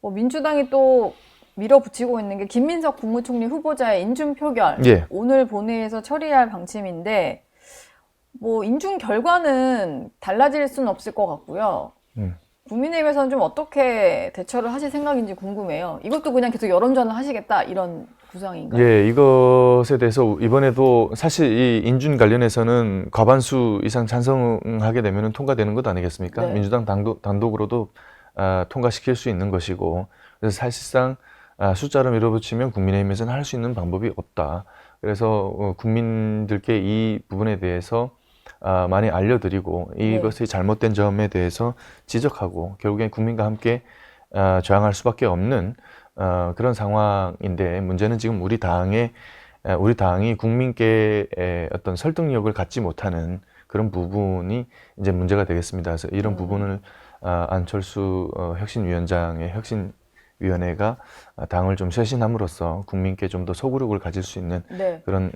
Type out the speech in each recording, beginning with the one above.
민주당이 또 밀어붙이고 있는 게 김민석 국무총리 후보자의 인준 표결. 예. 오늘 본회의에서 처리할 방침인데, 인준 결과는 달라질 수는 없을 것 같고요. 국민의힘에서는 좀 어떻게 대처를 하실 생각인지 궁금해요. 이것도 그냥 계속 여론전을 하시겠다, 이런 구상인가요? 예, 이것에 대해서 이번에도 사실 이 인준 관련해서는 과반수 이상 찬성하게 되면 통과되는 것 아니겠습니까? 네. 민주당 단독으로도 통과시킬 수 있는 것이고, 그래서 사실상 숫자로 밀어붙이면 국민의힘에서는 할 수 있는 방법이 없다. 그래서 국민들께 이 부분에 대해서 많이 알려드리고 이것이 잘못된 점에 대해서 지적하고 결국엔 국민과 함께 저항할 수밖에 없는 그런 상황인데, 문제는 지금 우리 당이 국민께 어떤 설득력을 갖지 못하는 그런 부분이 이제 문제가 되겠습니다. 그래서 이런 부분을 안철수 혁신위원장의 혁신위원회가 당을 좀 쇄신함으로써 국민께 좀 더 소구력을 가질 수 있는 그런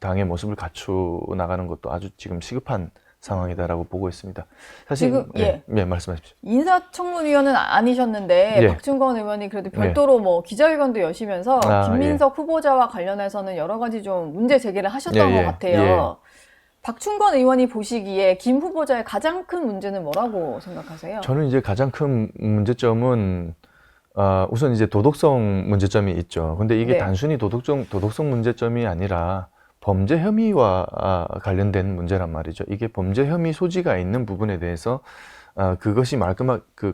당의 모습을 갖추어 나가는 것도 아주 지금 시급한 상황이다라고 보고 있습니다. 사실 지금 말씀하십시오. 인사청문위원은 아니셨는데 예. 박준건 의원이 그래도 별도로 기자회견도 여시면서 김민석 예. 후보자와 관련해서는 여러 가지 좀 문제 제기를 하셨던 것 같아요. 예. 박준건 의원이 보시기에 김 후보자의 가장 큰 문제는 뭐라고 생각하세요? 저는 이제 가장 큰 문제점은 우선 이제 도덕성 문제점이 있죠. 근데 이게 단순히 도덕성 문제점이 아니라 범죄 혐의와 관련된 문제란 말이죠. 이게 범죄 혐의 소지가 있는 부분에 대해서 그것이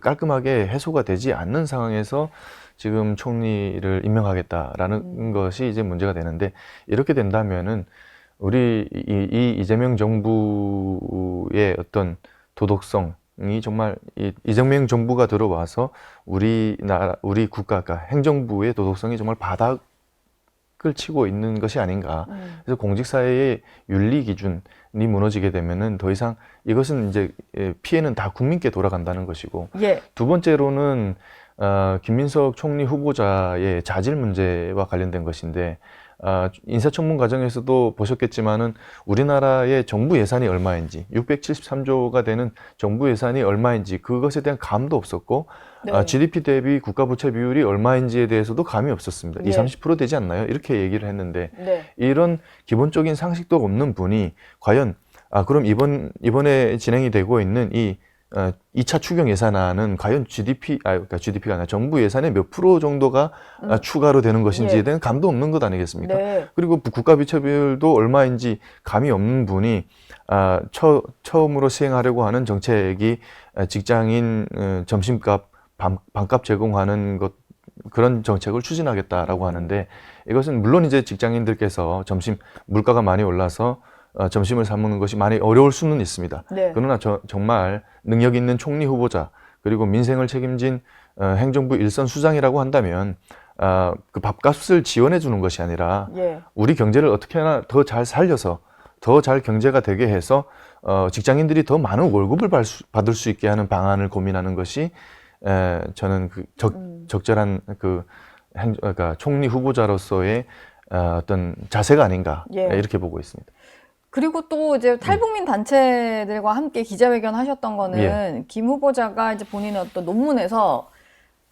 깔끔하게 해소가 되지 않는 상황에서 지금 총리를 임명하겠다라는 것이 이제 문제가 되는데, 이렇게 된다면은 우리 이 이재명 정부의 어떤 도덕성이 정말 이재명 정부가 들어와서 우리 국가가 행정부의 도덕성이 정말 바닥을 치고 있는 것이 아닌가. 그래서 공직사회의 윤리 기준이 무너지게 되면은 더 이상 이것은 이제 피해는 다 국민께 돌아간다는 것이고, 두 번째로는 김민석 총리 후보자의 자질 문제와 관련된 것인데, 인사청문 과정에서도 보셨겠지만은 우리나라의 정부 예산이 얼마인지, 673조가 되는 정부 예산이 얼마인지 그것에 대한 감도 없었고, GDP 대비 국가 부채 비율이 얼마인지에 대해서도 감이 없었습니다. 20-30% 되지 않나요? 이렇게 얘기를 했는데, 이런 기본적인 상식도 없는 분이 과연 그럼 이번에 진행이 되고 있는 이 2차 추경 예산안은 과연 그러니까 GDP가 아니라 정부 예산의 몇 프로 정도가 추가로 되는 것인지에 대한 감도 없는 것 아니겠습니까? 그리고 국가 부채 비율도 얼마인지 감이 없는 분이 처음으로 시행하려고 하는 정책이 직장인 점심값, 반값 제공하는 그런 정책을 추진하겠다라고 하는데, 이것은 물론 이제 직장인들께서 물가가 많이 올라서 점심을 사 먹는 것이 많이 어려울 수는 있습니다. 그러나 정말 능력 있는 총리 후보자, 그리고 민생을 책임진 행정부 일선 수장이라고 한다면 그 밥값을 지원해 주는 것이 아니라 우리 경제를 어떻게 하나 더 잘 살려서 더 잘 경제가 되게 해서 직장인들이 더 많은 월급을 받을 수 있게 하는 방안을 고민하는 것이 저는 적절한 그러니까 총리 후보자로서의 어떤 자세가 아닌가 이렇게 보고 있습니다. 그리고 또 이제 탈북민 단체들과 함께 기자회견 하셨던 거는 김 후보자가 이제 본인의 어떤 논문에서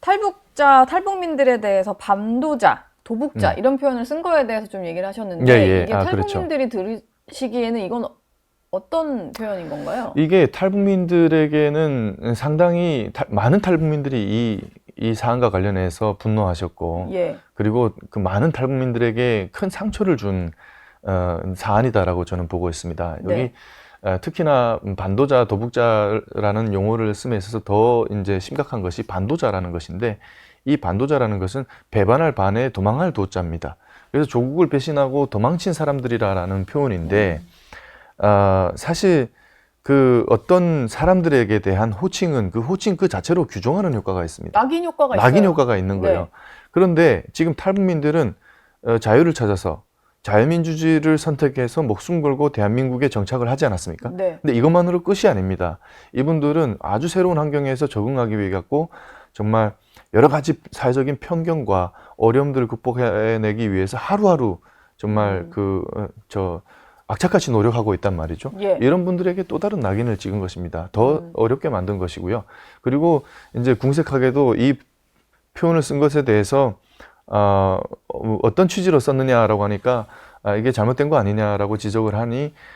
탈북민들에 대해서 밤도자, 도북자 이런 표현을 쓴 거에 대해서 좀 얘기를 하셨는데, 이게 탈북민들이 들으시기에는 이건 어떤 표현인 건가요? 이게 탈북민들에게는 상당히 많은 탈북민들이 이 사안과 관련해서 분노하셨고, 그리고 그 많은 탈북민들에게 큰 상처를 준 사안이다라고 저는 보고 있습니다. 여기 특히나 반도자, 도북자라는 용어를 씀에 있어서 더 이제 심각한 것이 반도자라는 것인데, 이 반도자라는 것은 배반할 반에 도망할 도자입니다. 그래서 조국을 배신하고 도망친 사람들이라는 표현인데, 사실 그 어떤 사람들에게 대한 호칭은 그 호칭 그 자체로 규정하는 효과가 있습니다. 낙인 효과가 있어요. 낙인 효과가 있는 거예요. 그런데 지금 탈북민들은 자유를 찾아서 자유민주주의를 선택해서 목숨 걸고 대한민국에 정착을 하지 않았습니까? 근데 이것만으로 끝이 아닙니다. 이분들은 아주 새로운 환경에서 적응하기 위해 갖고 정말 여러 가지 사회적인 편견과 어려움들을 극복해내기 위해서 하루하루 정말 악착같이 노력하고 있단 말이죠. 이런 분들에게 또 다른 낙인을 찍은 것입니다. 더 어렵게 만든 것이고요. 그리고 이제 궁색하게도 이 표현을 쓴 것에 대해서 어떤 취지로 썼느냐라고 하니까 이게 잘못된 거 아니냐라고 지적을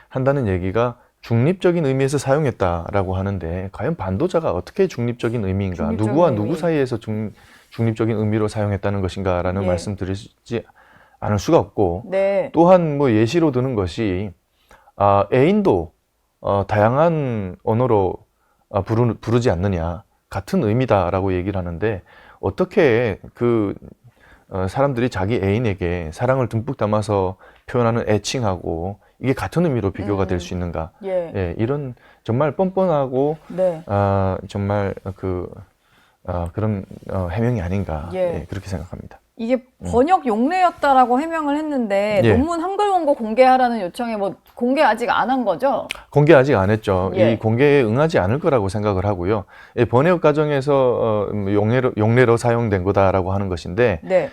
한다는 얘기가 중립적인 의미에서 사용했다라고 하는데 과연 반도자가 어떻게 중립적인 의미인가? 중립적인 누구와 의미. 누구 사이에서 중립적인 의미로 사용했다는 것인가라는 예. 말씀 드리지 않을 수가 없고 네. 또한 뭐 예시로 드는 것이 애인도 다양한 언어로 부르지 않느냐 같은 의미다라고 얘기를 하는데 어떻게 사람들이 자기 애인에게 사랑을 듬뿍 담아서 표현하는 애칭하고 이게 같은 의미로 비교가 될 수 있는가? 예. 예, 이런 정말 뻔뻔하고 네. 정말 그런 해명이 아닌가 예. 예, 그렇게 생각합니다. 이게 번역 용례였다라고 해명을 했는데 예. 논문 한글 원고 공개하라는 요청에 뭐 공개 아직 안 한 거죠? 공개 아직 안 했죠. 예. 이 공개에 응하지 않을 거라고 생각을 하고요. 예, 번역 과정에서 용례로 사용된 거다라고 하는 것인데 네.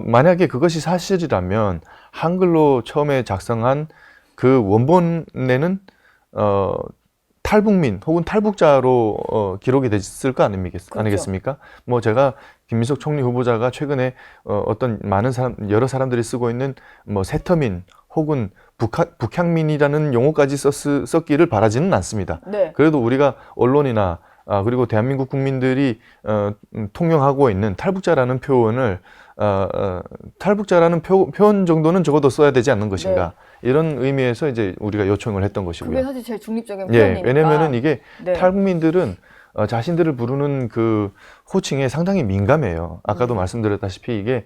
만약에 그것이 사실이라면 한글로 처음에 작성한 그 원본에는 탈북민 혹은 탈북자로 기록이 됐을 거 아니겠습니까? 뭐 제가 김민석 총리 후보자가 최근에 어떤 여러 사람들이 쓰고 있는 뭐 세터민 혹은 북향민이라는 용어까지 썼기를 바라지는 않습니다. 네. 그래도 우리가 언론이나 그리고 대한민국 국민들이 통용하고 있는 탈북자라는 표현을 탈북자라는 표현 정도는 적어도 써야 되지 않는 것인가? 이런 의미에서 이제 우리가 요청을 했던 것이고요. 그게 사실 제일 중립적인 예, 표현이니까. 왜냐면은 이게 네. 탈북민들은 자신들을 부르는 그 호칭에 상당히 민감해요. 아까도 말씀드렸다시피 이게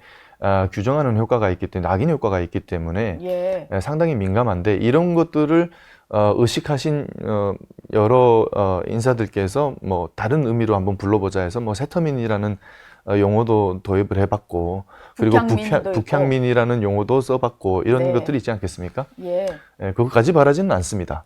규정하는 효과가 있기 때문에 낙인 효과가 있기 때문에 예. 상당히 민감한데 이런 것들을 의식하신 여러 인사들께서 뭐 다른 의미로 한번 불러보자 해서 뭐 세터민이라는 용어도 도입을 해봤고 그리고 북향민이라는 용어도 써봤고 이런 네. 것들이 있지 않겠습니까? 예. 예, 그것까지 바라지는 않습니다.